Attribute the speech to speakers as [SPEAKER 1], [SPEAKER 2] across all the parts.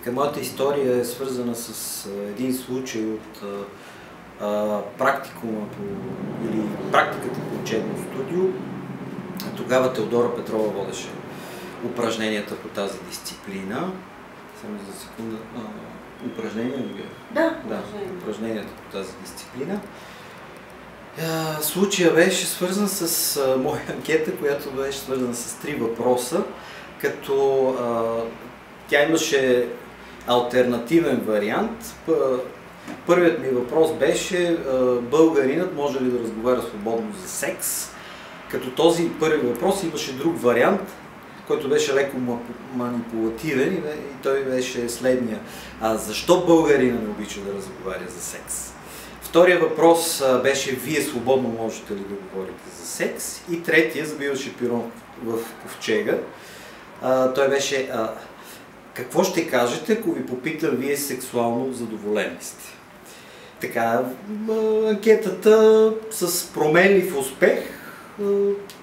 [SPEAKER 1] Така, моята история е свързана с един случай от практикума или практиката по учебно студио. Тогава Теодора Петрова водеше упражненията по тази дисциплина. Само за секунда. Упражнения ли бе?
[SPEAKER 2] Да,
[SPEAKER 1] упражненията по тази дисциплина. Случая беше свързан с моя анкета, която беше свързана с 3 въпроса, като тя имаше алтернативен вариант. Първият ми въпрос беше: българинът може ли да разговаря свободно за секс? Като този първи въпрос имаше друг вариант, който беше леко манипулативен и той беше следния: защо българинът не обича да разговаря за секс? Втория въпрос беше: вие свободно можете ли да говорите за секс? И третия забиваше пиро в ковчега. Той беше: какво ще кажете, ако ви попитам вие сексуално задоволени сте? Така, анкетата с променлив успех.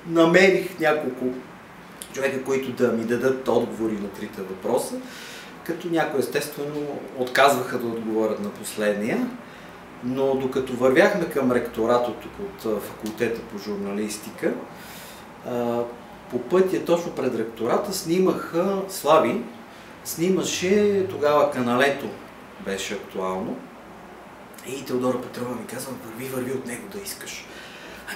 [SPEAKER 1] Намерих няколко човека, които да ми дадат отговори на 3 въпроса, като някои естествено отказваха да отговорят на последния. Но докато вървяхме към ректората тук от факултета по журналистика, по пътя точно пред ректората Слави снимаше, тогава Каналето беше актуално, и Теодора Петрова ми казва: върви от него да искаш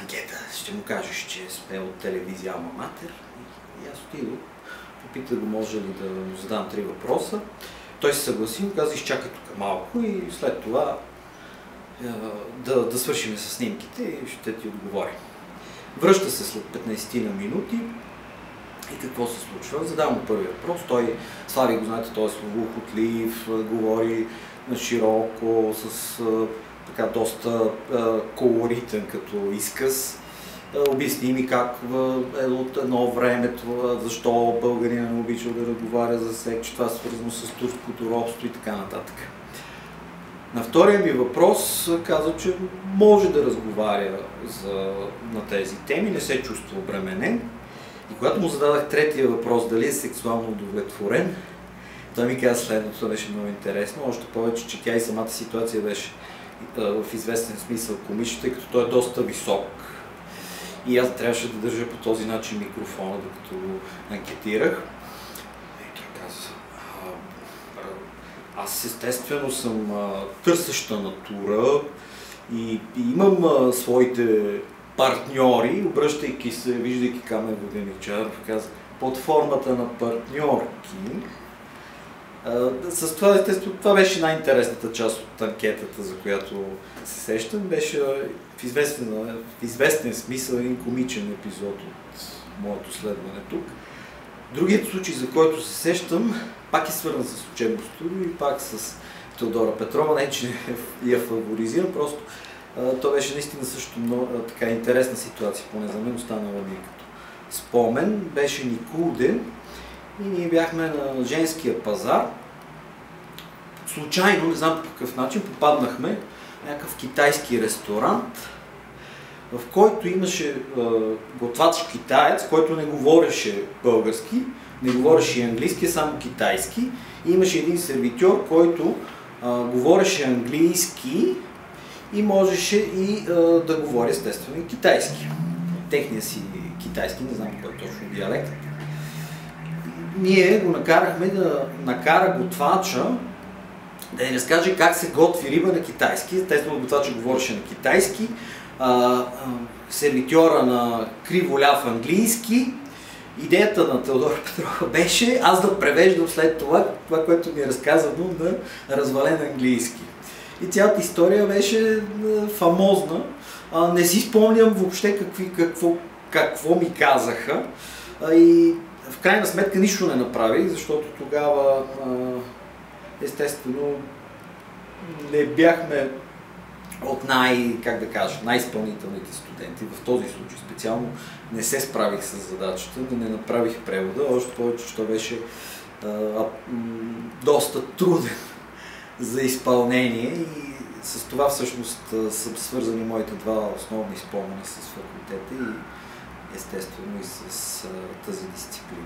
[SPEAKER 1] анкета, ще му кажеш, че сме от телевизия Алма Матер. И аз отидох, попитах го може ли да му задам 3 въпроса. Той се съгласи, му каза: изчакай тук малко и след това да свършим с снимките и ще ти отговорим. Връща се след 15 на минути и какво се случва? Задавам му първия въпрос. Слави го знаете, той е слухотлив, говори широко, с така доста колоритен като изказ. Обясни ми как от едно време, защо българина не обичал да разговаря за секс, че това е свързано с турското робство и така нататък. На втория ми въпрос каза, че може да разговаря на тези теми, не се чувства обременен. И когато му зададах третия въпрос, дали е сексуално удовлетворен, той ми каза следното, беше много интересно, още повече, че тя и самата ситуация беше в известен смисъл комична, тъй като той е доста висок. И аз трябваше да държа по този начин микрофона, докато го анкетирах. И той каза: аз естествено съм търсеща натура и имам своите партньори, обръщайки се, виждайки Камен Воденичаров, каза: под формата на партньорки. С това, естествено, това беше най-интересната част от анкетата, за която се сещам. Беше в известен смисъл един комичен епизод от моето следване тук. Другият случай, за който се сещам, пак е свързан с учебно студио и пак с Теодора Петрова, не че я фаворизирам, просто то беше наистина също много така интересна ситуация, поне за мен останала ми като спомен. Беше Никулден и ние бяхме на женския пазар. Случайно, не знам по какъв начин, попаднахме в някакъв китайски ресторант, в който имаше готвач китаец, който не говореше български, не говореше и английски, само китайски. И имаше един сервитьор, който говореше английски и можеше и да говори естествено и китайски. Техния си китайски, не знам кой точно диалект. Ние го накарахме да накара готвача да ни разкаже как се готви риба на китайски. Естествено готвача говореше на китайски, сервитьора на криволяв английски. Идеята на Теодора Петрова беше аз да превеждам след това, което ми е разказано на развален английски. И цялата история беше фамозна. Не си спомням въобще какво ми казаха. И в крайна сметка нищо не направих, защото тогава естествено не бяхме от най-изпълнителните студенти. В този случай специално не се справих с задачата, не направих превода, още повече, че беше доста труден за изпълнение и с това всъщност са свързани моите 2 основни спомени с факултета и естествено и с тази дисциплина.